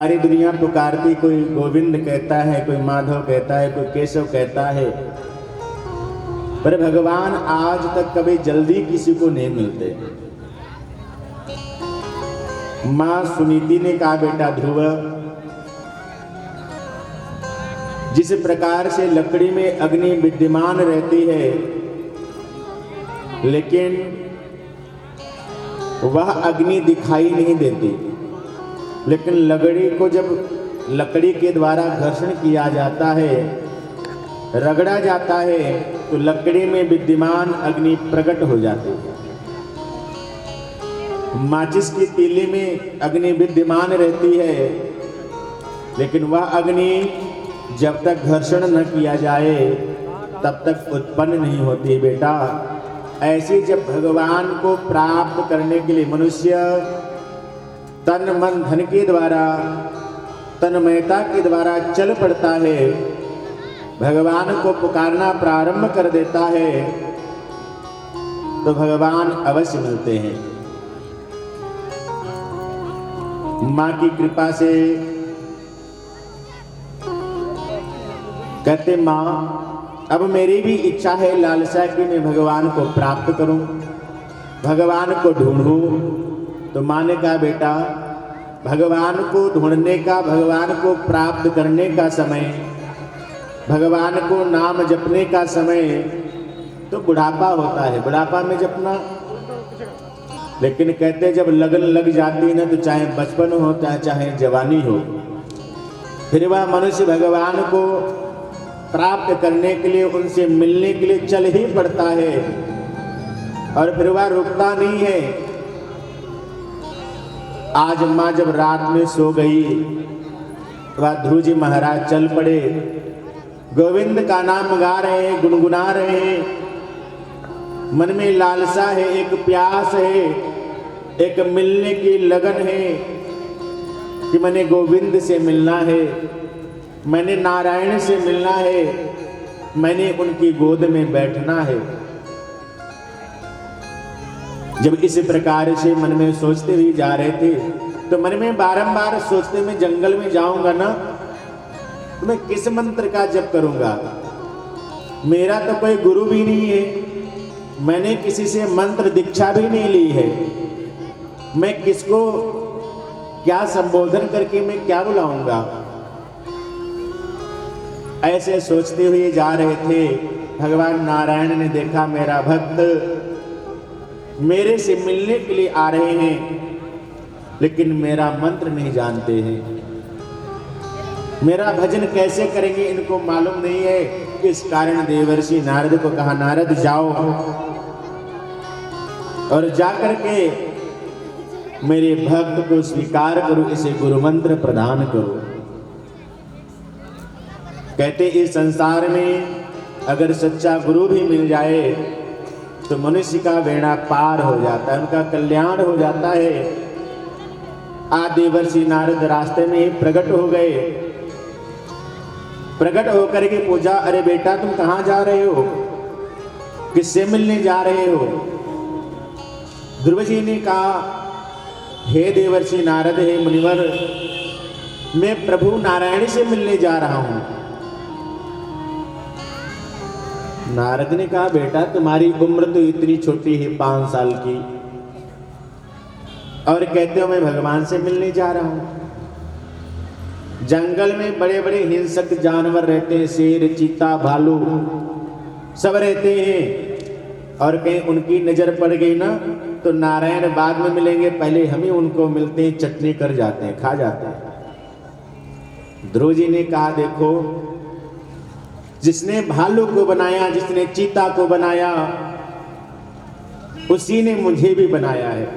सारी दुनिया पुकारती, कोई गोविंद कहता है, कोई माधव कहता है, कोई केशव कहता है, पर भगवान आज तक कभी जल्दी किसी को नहीं मिलते। मां सुनीति ने कहा, बेटा ध्रुव, जिस प्रकार से लकड़ी में अग्नि विद्यमान रहती है, लेकिन वह अग्नि दिखाई नहीं देती, लेकिन लकड़ी को जब लकड़ी के द्वारा घर्षण किया जाता है, रगड़ा जाता है, तो लकड़ी में विद्यमान अग्नि प्रकट हो जाती है। माचिस की तीली में अग्नि विद्यमान रहती है, लेकिन वह अग्नि जब तक घर्षण न किया जाए तब तक उत्पन्न नहीं होती। बेटा, ऐसे जब भगवान को प्राप्त करने के लिए मनुष्य तन मन धन के द्वारा, तन्मयता के द्वारा चल पड़ता है, भगवान को पुकारना प्रारंभ कर देता है, तो भगवान अवश्य मिलते हैं। मां की कृपा से कहते, मां अब मेरी भी इच्छा है, लालसा कि मैं भगवान को प्राप्त करूं, भगवान को ढूंढूं। तो मां ने कहा, बेटा भगवान को ढूंढने का, भगवान को प्राप्त करने का समय, भगवान को नाम जपने का समय तो बुढ़ापा होता है, बुढ़ापा में जपना। लेकिन कहते जब लगन लग जाती है ना, तो चाहे बचपन हो चाहे जवानी हो, फिर वह मनुष्य भगवान को प्राप्त करने के लिए, उनसे मिलने के लिए चल ही पड़ता है, और फिर वह रुकता नहीं है। आज मां जब रात में सो गई, वह ध्रुव जी महाराज चल पड़े, गोविंद का नाम गा रहे हैं, गुनगुना रहे हैं। मन में लालसा है, एक प्यास है, एक मिलने की लगन है कि मैंने गोविंद से मिलना है, मैंने नारायण से मिलना है, मैंने उनकी गोद में बैठना है। जब इस प्रकार से मन में सोचते हुए जा रहे थे, तो मन में बारंबार सोचते, मैं जंगल में जाऊंगा ना, तो मैं किस मंत्र का जप करूंगा? मेरा तो कोई गुरु भी नहीं है, मैंने किसी से मंत्र दीक्षा भी नहीं ली है, मैं किसको क्या संबोधन करके मैं क्या बुलाऊंगा? ऐसे सोचते हुए जा रहे थे। भगवान नारायण ने देखा, मेरा भक्त मेरे से मिलने के लिए आ रहे हैं, लेकिन मेरा मंत्र नहीं जानते हैं, मेरा भजन कैसे करेंगे इनको मालूम नहीं है। इस कारण देवर्षि नारद को कहा, नारद जाओ और जाकर के मेरे भक्त को स्वीकार करो, इसे गुरु मंत्र प्रदान करो। कहते इस संसार में अगर सच्चा गुरु भी मिल जाए तो मनुष्य का बेड़ा पार हो जाता है, उनका कल्याण हो जाता है। देवर्षि नारद रास्ते में ही प्रकट हो गए। प्रकट होकर के पूछा, अरे बेटा तुम कहां जा रहे हो, किससे मिलने जा रहे हो? ध्रुव जी ने कहा, हे देवर्षि नारद, हे मुनिवर, मैं प्रभु नारायण से मिलने जा रहा हूं। नारद ने कहा, बेटा तुम्हारी उम्र तो इतनी छोटी है, 5 साल की, और कहते हो मैं भगवान से मिलने जा रहा हूं। जंगल में बड़े बड़े हिंसक जानवर रहते हैं, शेर, चीता, भालू सब रहते हैं, और कहीं उनकी नजर पड़ गई ना, तो नारायण बाद में मिलेंगे, पहले हम ही उनको मिलते हैं, चटनी कर जाते हैं, खा जाते हैं। ध्रुव जी ने कहा, देखो जिसने भालू को बनाया, जिसने चीता को बनाया, उसी ने मुझे भी बनाया है।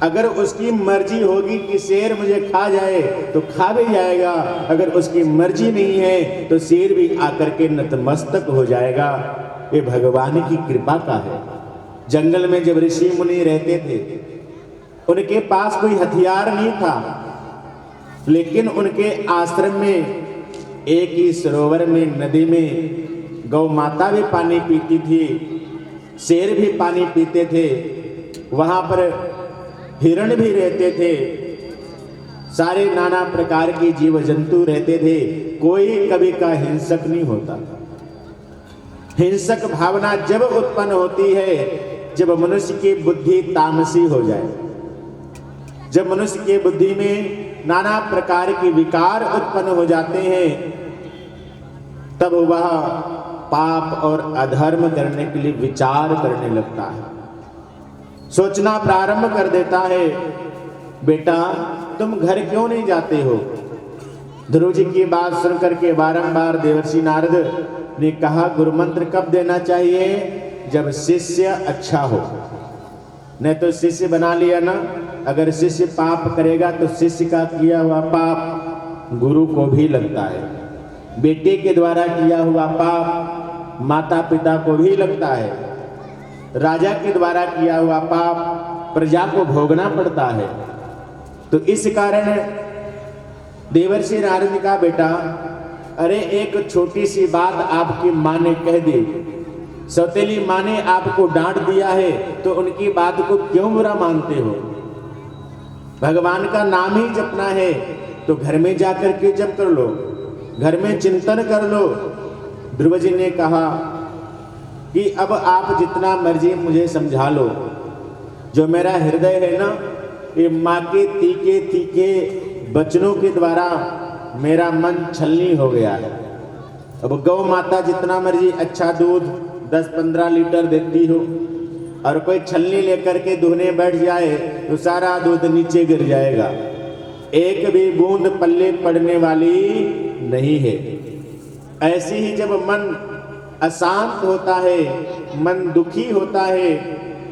अगर उसकी मर्जी होगी कि शेर मुझे खा जाए तो खा भी जाएगा, अगर उसकी मर्जी नहीं है तो शेर भी आकर के नतमस्तक हो जाएगा। ये भगवान की कृपा का है। जंगल में जब ऋषि मुनि रहते थे, उनके पास कोई हथियार नहीं था, लेकिन उनके आश्रम में एक ही सरोवर में, नदी में गौ माता भी पानी पीती थी, शेर भी पानी पीते थे, वहां पर हिरण भी रहते थे, सारे नाना प्रकार के जीव जंतु रहते थे, कोई कभी का हिंसक नहीं होता। हिंसक भावना जब उत्पन्न होती है जब मनुष्य की बुद्धि तामसी हो जाए, जब मनुष्य की बुद्धि में नाना प्रकार के विकार उत्पन्न हो जाते हैं, तब वह पाप और अधर्म करने के लिए विचार करने लगता है, सोचना प्रारंभ कर देता है। बेटा तुम घर क्यों नहीं जाते हो? ध्रुव जी की बात सुनकर के बारंबार देवर्षि नारद ने कहा, गुरु मंत्र कब देना चाहिए? जब शिष्य अच्छा हो। नहीं तो शिष्य बना लिया ना, अगर शिष्य पाप करेगा तो शिष्य का किया हुआ पाप गुरु को भी लगता है। बेटे के द्वारा किया हुआ पाप माता पिता को भी लगता है। राजा के द्वारा किया हुआ पाप प्रजा को भोगना पड़ता है। तो इस कारण देवर्षि नारद ने कहा, बेटा अरे एक छोटी सी बात आपकी माँ ने कह दी, सौतेली माँ ने आपको डांट दिया है, तो उनकी बात को क्यों बुरा मानते हो? भगवान का नाम ही जपना है तो घर में जाकर के जप कर लो, घर में चिंतन कर लो। ध्रुव जी ने कहा कि अब आप जितना मर्जी मुझे समझा लो, जो मेरा हृदय है ना, ये माँ के तीखे तीखे वचनों के द्वारा मेरा मन छलनी हो गया है। अब गौ माता जितना मर्जी अच्छा दूध 10-15 लीटर देती हो, और कोई छलनी लेकर के दुहने बैठ जाए तो सारा दूध नीचे गिर जाएगा, एक भी बूंद पल्ले पड़ने वाली नहीं है। ऐसे ही जब मन अशांत होता है, मन दुखी होता है,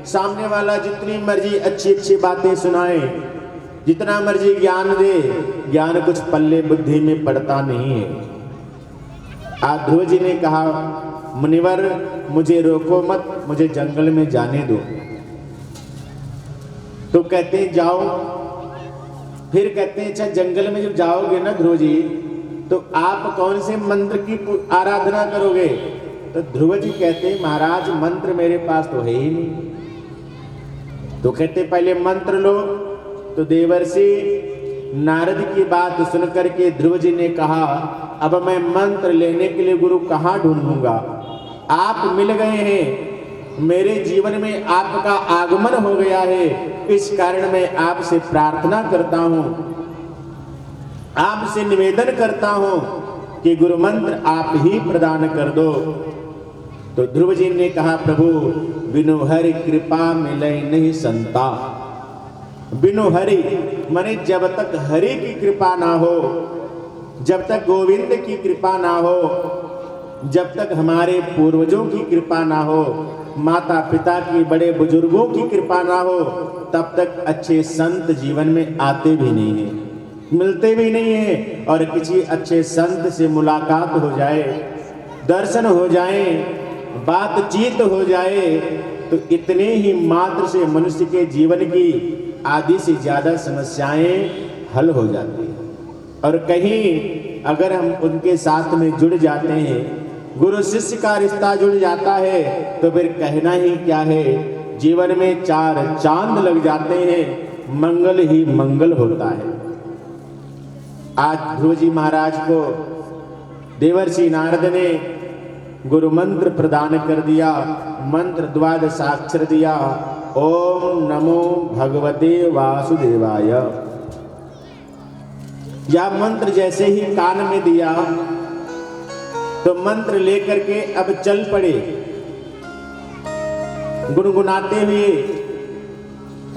सामने वाला जितनी मर्जी अच्छी अच्छी बातें सुनाए, जितना मर्जी ज्ञान दे, ज्ञान कुछ पल्ले बुद्धि में पड़ता नहीं है। आज ध्रुव जी ने कहा, मुनिवर मुझे रोको मत, मुझे जंगल में जाने दो। तो कहते हैं जाओ। फिर कहते हैं अच्छा जंगल में जब जाओगे ना ध्रुव जी, तो आप कौन से मंत्र की आराधना करोगे? तो ध्रुव जी कहते हैं महाराज मंत्र मेरे पास तो है ही नहीं। तो कहते पहले मंत्र लो। तो देवर्षि नारद की बात सुनकर के ध्रुव जी ने कहा, अब मैं मंत्र लेने के लिए गुरु कहाँ ढूंढूंगा? आप मिल गए हैं, मेरे जीवन में आपका आगमन हो गया है, इस कारण मैं आपसे प्रार्थना करता हूं, आपसे निवेदन करता हूं कि गुरु मंत्र आप ही प्रदान कर दो। तो ध्रुव जी ने कहा, प्रभु बिनु हरि कृपा मिले नहीं संता। बिनु हरि माने जब तक हरि की कृपा ना हो, जब तक गोविंद की कृपा ना हो, जब तक हमारे पूर्वजों की कृपा ना हो, माता पिता की बड़े बुजुर्गों की कृपा ना हो, तब तक अच्छे संत जीवन में आते भी नहीं है, मिलते भी नहीं है। और किसी अच्छे संत से मुलाकात हो जाए, दर्शन हो जाए, बातचीत हो जाए, तो इतने ही मात्र से मनुष्य के जीवन की आधी से ज्यादा समस्याएं हल हो जाती हैं। और कहीं अगर हम उनके साथ में जुड़ जाते हैं, गुरु शिष्य का रिश्ता जुड़ जाता है, तो फिर कहना ही क्या है, जीवन में 4 चांद लग जाते हैं, मंगल ही मंगल होता है। आज ध्रुव जी महाराज को देवर्षि नारद ने गुरु मंत्र प्रदान कर दिया, मंत्र 12 दिया, ओम नमो भगवते वासुदेवाय। यह मंत्र जैसे ही कान में दिया तो मंत्र लेकर के अब चल पड़े गुनगुनाते हुए,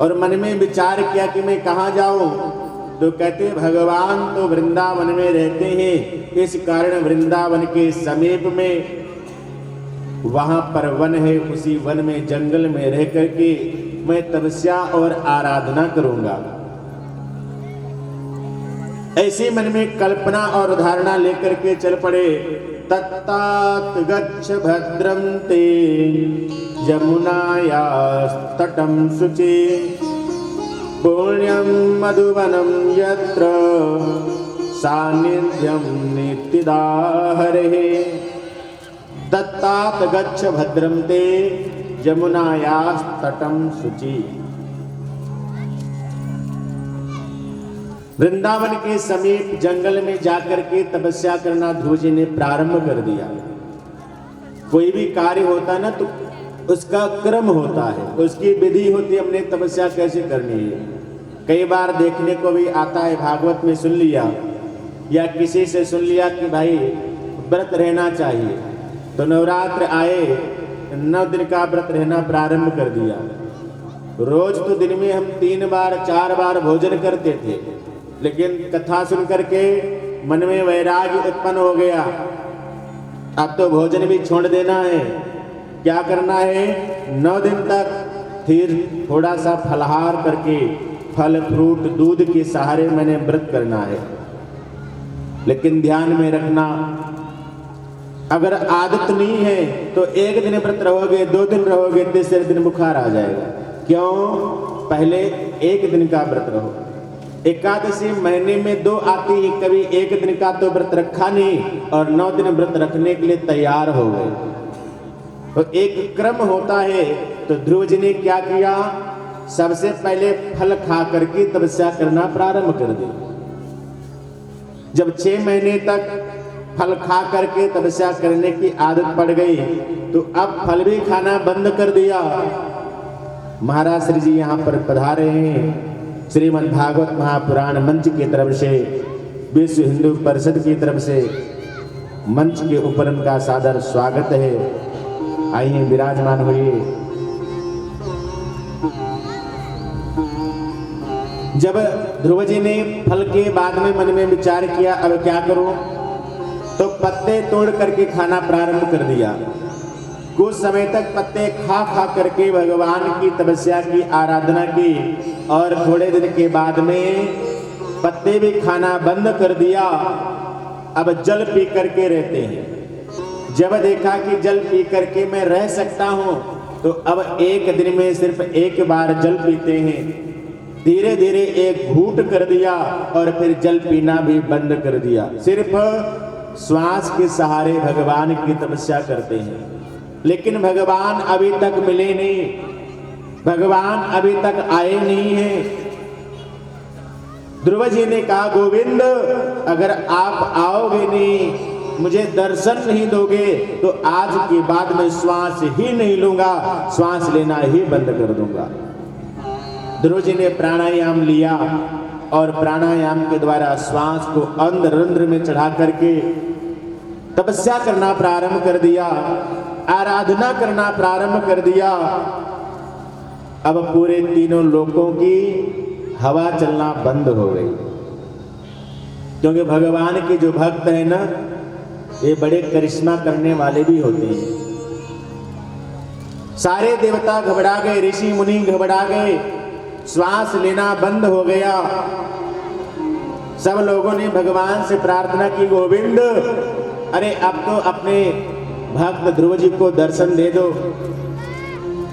और मन में विचार किया कि मैं कहाँ जाऊं। तो कहते भगवान तो वृंदावन में रहते हैं, इस कारण वृंदावन के समीप में वहां पर वन है, उसी वन में जंगल में रह करके मैं तपस्या और आराधना करूंगा। ऐसे मन में कल्पना और धारणा लेकर के चल पड़े। तत्तात गच्छ भद्रं ते यमुनायास्तटं शुचि पुण्यं मधुवनं यत्र सान्निध्यं नित्यदा हरेः। तत्तात गच्छ भद्रं ते यमुनायास्तटं शुचि। वृंदावन के समीप जंगल में जाकर के तपस्या करना ध्रुव जी ने प्रारंभ कर दिया। कोई भी कार्य होता है ना तो उसका क्रम होता है, उसकी विधि होती है, हमने तपस्या कैसे करनी है। कई बार देखने को भी आता है, भागवत में सुन लिया या किसी से सुन लिया कि भाई व्रत रहना चाहिए, तो नवरात्र आए 9 दिन का व्रत रहना प्रारंभ कर दिया। रोज तो दिन में हम 3 बार 4 बार भोजन करते थे, लेकिन कथा सुन करके मन में वैराग्य उत्पन्न हो गया। अब तो भोजन भी छोड़ देना है। क्या करना है? 9 दिन तक फिर थोड़ा सा फलाहार करके फल फ्रूट दूध के सहारे मैंने व्रत करना है। लेकिन ध्यान में रखना, अगर आदत नहीं है तो 1 दिन व्रत रहोगे, 2 दिन रहोगे, तीसरे दिन बुखार आ जाएगा। क्यों? पहले 1 दिन का व्रत रहो। एकादशी महीने में 2 आती है, कभी 1 दिन का तो व्रत रखा नहीं और 9 दिन व्रत रखने के लिए तैयार हो गए। तो एक क्रम होता है। तो ध्रुव जी ने क्या किया? सबसे पहले फल खा करके तपस्या करना प्रारंभ कर दी। जब 6 महीने तक फल खा करके तपस्या करने की आदत पड़ गई तो अब फल भी खाना बंद कर दिया। महाराज श्री जी यहाँ पर पधारे हैं। श्रीमद् भागवत महापुराण मंच की तरफ से, विश्व हिंदू परिषद की तरफ से मंच के ऊपर उनका सादर स्वागत है। आइए विराजमान होइए। जब ध्रुव जी ने फल के बाद में मन में विचार किया अब क्या करूं, तो पत्ते तोड़ करके खाना प्रारंभ कर दिया। कुछ समय तक पत्ते खा खा करके भगवान की तपस्या की, आराधना की और थोड़े दिन के बाद में पत्ते भी खाना बंद कर दिया। अब जल पी करके रहते हैं। जब देखा कि जल पी करके मैं रह सकता हूं तो अब 1 दिन में सिर्फ 1 बार जल पीते हैं। धीरे धीरे 1 घूंट कर दिया और फिर जल पीना भी बंद कर दिया। सिर्फ श्वास के सहारे भगवान की तपस्या करते हैं। लेकिन भगवान अभी तक मिले नहीं, भगवान अभी तक आए नहीं हैं। ध्रुव जी ने कहा, गोविंद अगर आप आओगे नहीं, मुझे दर्शन नहीं दोगे तो आज के बाद मैं श्वास ही नहीं लूंगा, श्वास लेना ही बंद कर दूंगा। ध्रुव जी ने प्राणायाम लिया और प्राणायाम के द्वारा श्वास को अंदर रंध्र में चढ़ा करके तपस्या करना प्रारंभ कर दिया, आराधना करना प्रारंभ कर दिया। अब पूरे तीनों लोकों की हवा चलना बंद हो गई, क्योंकि भगवान के जो भक्त हैं ना, ये बड़े करिश्मा करने वाले भी होते हैं। सारे देवता घबरा गए, ऋषि मुनि घबरा गए, श्वास लेना बंद हो गया। सब लोगों ने भगवान से प्रार्थना की, गोविंद अरे अब तो अपने भक्त ध्रुव जी को दर्शन दे दो।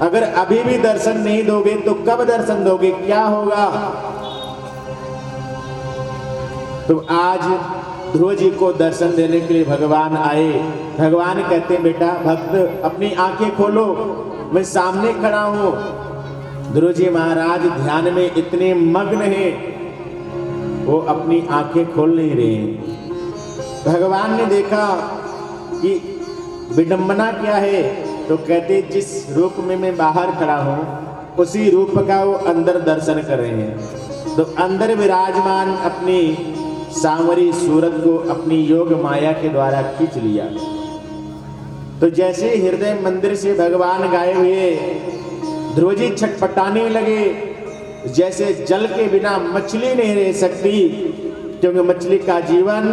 अगर अभी भी दर्शन नहीं दोगे तो कब दर्शन दोगे, क्या होगा? तो आज ध्रुव जी को दर्शन देने के लिए भगवान आए। भगवान कहते हैं, बेटा भक्त अपनी आंखें खोलो, मैं सामने खड़ा हूं। ध्रुव जी महाराज ध्यान में इतने मग्न हैं, वो अपनी आंखें खोल नहीं रहे। भगवान ने देखा कि विडंबना क्या है, तो कहते जिस रूप में मैं बाहर खड़ा हूं उसी रूप का वो अंदर दर्शन कर रहे हैं। तो अंदर विराजमान अपनी सांवरी सूरत को अपनी योग माया के द्वारा खींच लिया। तो जैसे हृदय मंदिर से भगवान गाए हुए ध्रुव जी छटपटाने लगे। जैसे जल के बिना मछली नहीं रह सकती, क्योंकि मछली का जीवन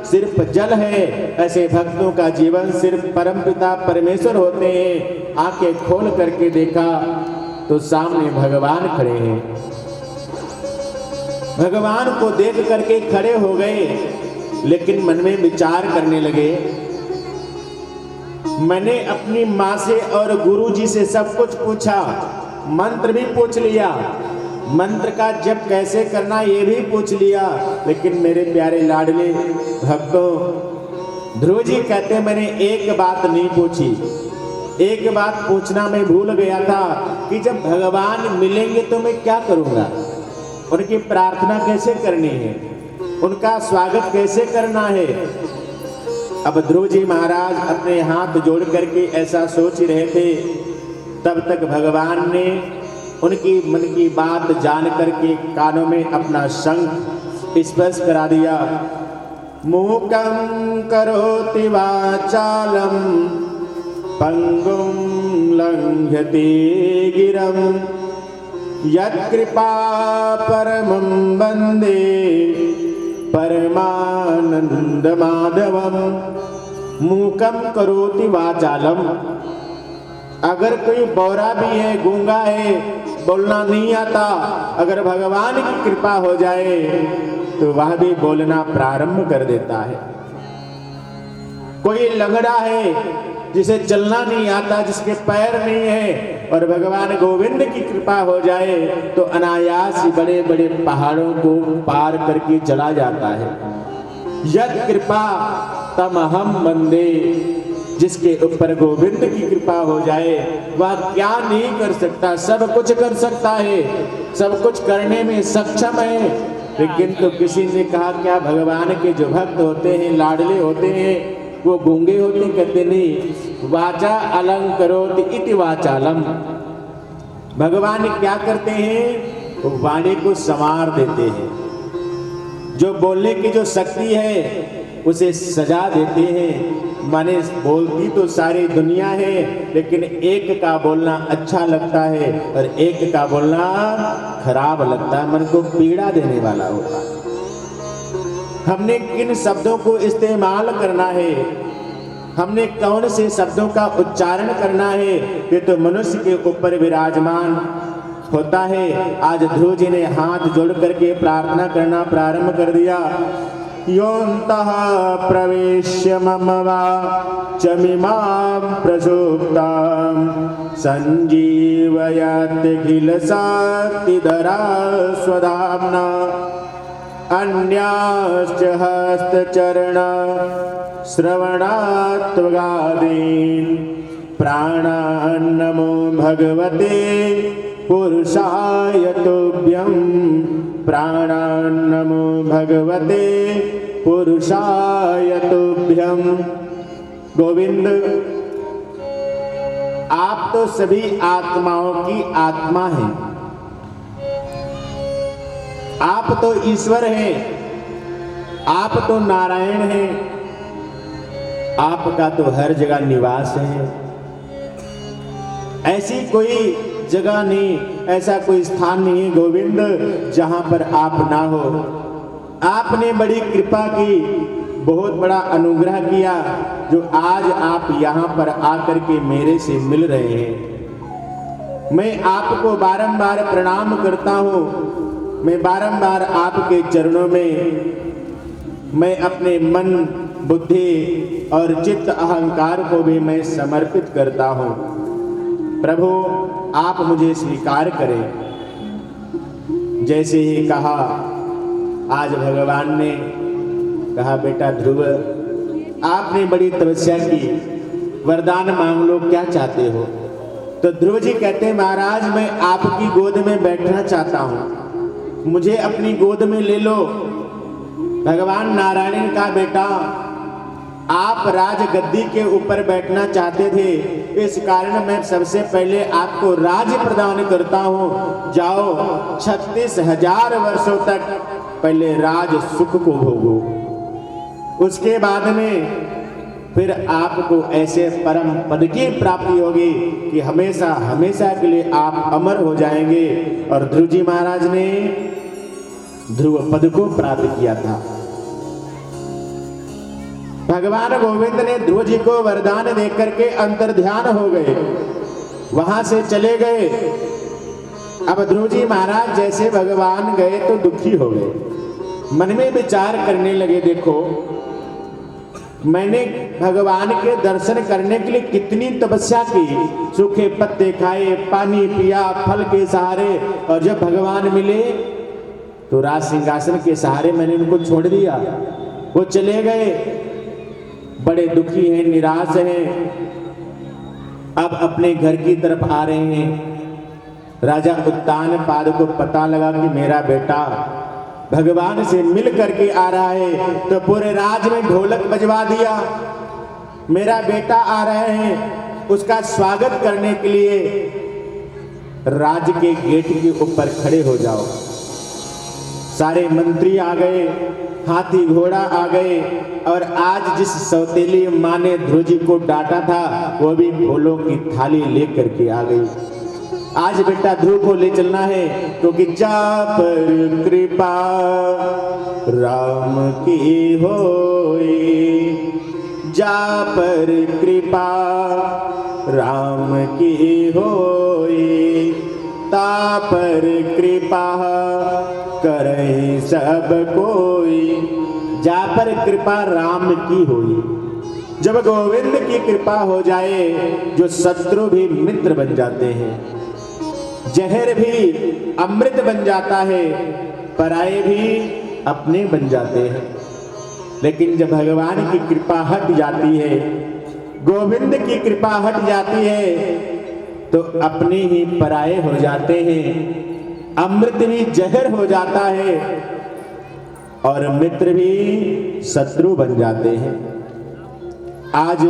सिर्फ जल है, ऐसे भक्तों का जीवन सिर्फ परमपिता परमेश्वर होते हैं। आंखें खोल करके देखा तो सामने भगवान खड़े हैं। भगवान को देख करके खड़े हो गए, लेकिन मन में विचार करने लगे, मैंने अपनी माँ से और गुरु जी से सब कुछ पूछा, मंत्र भी पूछ लिया, मंत्र का जप कैसे करना ये भी पूछ लिया, लेकिन मेरे प्यारे लाडले भक्तों, ध्रुव जी कहते मैंने एक बात नहीं पूछी। एक बात पूछना मैं भूल गया था कि जब भगवान मिलेंगे तो मैं क्या करूंगा। उनकी प्रार्थना कैसे करनी है, उनका स्वागत कैसे करना है। अब ध्रुव जी महाराज अपने हाथ जोड़ करके ऐसा सोच रहे थे, तब तक भगवान ने उनकी मन की बात जान करके कानों में अपना शंख स्पर्श करा दिया। मूकं करोति वाचालं पंगुं लंघयते गिरं यत्कृपा परमं वन्दे परमानंद माधवम। मूकं करोति वाचालम, अगर कोई बौरा भी है, गूंगा है, बोलना नहीं आता, अगर भगवान की कृपा हो जाए तो वह भी बोलना प्रारंभ कर देता है। कोई लंगड़ा है जिसे चलना नहीं आता, जिसके पैर नहीं है, और भगवान गोविंद की कृपा हो जाए तो अनायास ही बड़े बड़े पहाड़ों को पार करके चला जाता है। यद कृपा तमहम वंदे, जिसके ऊपर गोविंद की कृपा हो जाए वह क्या नहीं कर सकता, सब कुछ कर सकता है, सब कुछ करने में सक्षम है। लेकिन तो किसी ने कहा क्या भगवान के जो भक्त होते हैं, लाडले होते हैं, वो गूंगे होते? कहते नहीं, वाचा अलंकरोति इति वाचालम। भगवान क्या करते हैं, वो वाणी को संवार देते हैं, जो बोलने की जो शक्ति है उसे सजा देते हैं। माने बोलती तो सारी दुनिया है, लेकिन एक का बोलना अच्छा लगता है और एक का बोलना खराब लगता है, मन को पीड़ा देने वाला होता है। हमने किन शब्दों को इस्तेमाल करना है, हमने कौन से शब्दों का उच्चारण करना है, ये तो मनुष्य के ऊपर विराजमान होता है। आज ध्रुव जी ने हाथ जोड़ करके प्रार्थना करना प्रारंभ कर दिया। योऽन्तः प्रवेश्य मम वाचमिमां प्रसुप्तां सञ्जीवयत्यखिल शक्तिधरा स्वधाम्ना अन्याश्च हस्तचरण श्रवणात्वगादीन् प्राणान्नमो भगवते पुरुषाय तुभ्यं। प्राणान्नमो भगवते पुरुषाय तुभ्यं। गोविंद, आप तो सभी आत्माओं की आत्मा हैं, आप तो ईश्वर हैं, आप तो नारायण हैं, आपका तो हर जगह निवास है। ऐसी कोई जगह नहीं, ऐसा कोई स्थान नहीं है गोविंद जहां पर आप ना हो। आपने बड़ी कृपा की, बहुत बड़ा अनुग्रह किया, जो आज आप यहाँ पर आकर के मेरे से मिल रहे हैं। मैं आपको बारंबार प्रणाम करता हूँ, मैं बारंबार आपके चरणों में मैं अपने मन, बुद्धि और चित्त अहंकार को भी मैं समर्पित करता हूँ। प्रभु, आप मुझे स्वीकार करें। जैसे ही कहा, आज भगवान ने कहा, बेटा ध्रुव, आपने बड़ी तपस्या की, वरदान मांग लो, क्या चाहते हो? तो ध्रुव जी कहते हैं, महाराज मैं आपकी गोद में बैठना चाहता हूँ, मुझे अपनी गोद में ले लो। भगवान नारायण का बेटा, आप राजगद्दी के ऊपर बैठना चाहते थे, इस कारण मैं सबसे पहले आपको राज प्रदान करता हूँ। जाओ 36,000 वर्षों तक पहले राज सुख को भोगो, उसके बाद में फिर आपको ऐसे परम पद की प्राप्ति होगी कि हमेशा हमेशा के लिए आप अमर हो जाएंगे। और ध्रुव जी महाराज ने ध्रुव पद को प्राप्त किया था। भगवान गोविंद ने ध्रुव जी को वरदान देकर के अंतर्ध्यान हो गए, वहां से चले गए। अब ध्रुव जी महाराज जैसे भगवान गए तो दुखी हो गए, मन में विचार करने लगे, देखो मैंने भगवान के दर्शन करने के लिए कितनी तपस्या की, सूखे पत्ते खाए, पानी पिया, फल के सहारे, और जब भगवान मिले तो राज सिंहासन के सहारे मैंने उनको छोड़ दिया, वो चले गए। बड़े दुखी हैं, निराश हैं, अब अपने घर की तरफ आ रहे हैं। राजा उत्तानपाद को पता लगा कि मेरा बेटा भगवान से मिल करके आ रहा है, तो पूरे राज में ढोलक बजवा दिया। मेरा बेटा आ रहे हैं, उसका स्वागत करने के लिए राज के गेट के ऊपर खड़े हो जाओ। सारे मंत्री आ गए, हाथी घोड़ा आ गए, और आज जिस सौतेली माँ ने ध्रुव जी को डांटा था वो भी फूलों की थाली लेकर के आ गई। आज बेटा ध्रुव को ले चलना है, क्योंकि जा पर कृपा राम की होई, जा पर कृपा राम की होई, ता पर कृपा करे सब कोई। जा पर कृपा राम की होई, जब गोविंद की कृपा हो जाए, जो शत्रु भी मित्र बन जाते हैं, जहर भी अमृत बन जाता है, पराये भी अपने बन जाते हैं। लेकिन जब भगवान की कृपा हट जाती है, गोविंद की कृपा हट जाती है, तो अपने ही पराये हो जाते हैं, अमृत भी जहर हो जाता है और मित्र भी शत्रु बन जाते हैं। आज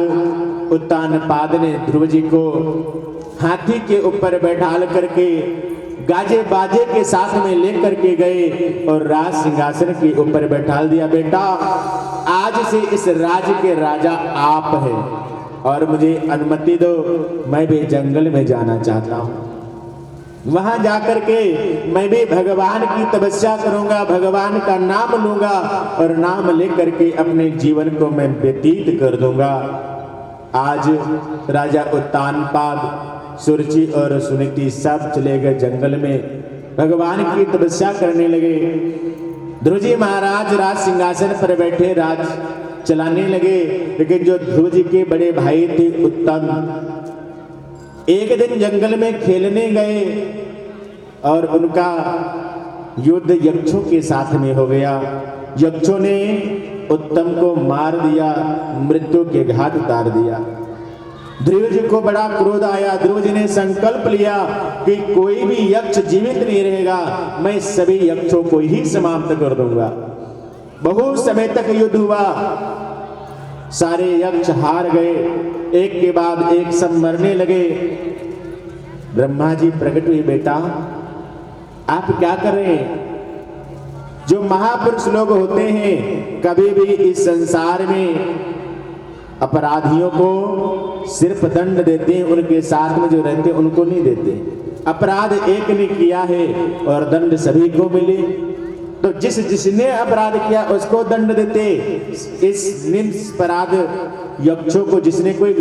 उत्तानपाद ने ध्रुव जी को हाथी के ऊपर बैठाल करके गाजे बाजे के साथ में लेकर के गए और राज सिंहासन के ऊपर बैठाल दिया। बेटा, आज से इस राज्य के राजा आप हैं और मुझे अनुमति दो, मैं भी जंगल में जाना चाहता हूँ। वहां जाकर के मैं भी भगवान की तपस्या करूंगा, भगवान का नाम लूंगा और नाम लेकर के अपने जीवन को मैं व्यतीत कर दूंगा। आज राजा उत्तानपाद, सुरुचि और सुनीति सब चले गए जंगल में, भगवान की तपस्या करने लगे। ध्रुव जी महाराज राज सिंहासन पर बैठे राज चलाने लगे, लेकिन जो ध्रुव जी के बड़े भाई थे उत्तम, एक दिन जंगल में खेलने गए और उनका युद्ध यक्षों के साथ में हो गया। यक्षों ने उत्तम को मार दिया, मृत्यु के घाट उतार दिया। ध्रुव जी को बड़ा क्रोध आया। ध्रुव जी ने संकल्प लिया कि कोई भी यक्ष जीवित नहीं रहेगा, मैं सभी यक्षों को ही समाप्त कर दूंगा। बहुत समय तक युद्ध हुआ, सारे यक्ष हार गए, एक के बाद एक सब मरने लगे। ब्रह्मा जी प्रकट हुए, बेटा आप क्या कर रहे हैं? जो महापुरुष लोग होते हैं कभी भी इस संसार में अपराधियों को सिर्फ दंड देते हैं, उनके साथ में जो रहते हैं उनको नहीं देते। अपराध एक ने किया है और दंड सभी को मिले, तो जिसने अपराध किया उसको दंड देते। इस निष्पराध यक्षों को जिसने कोई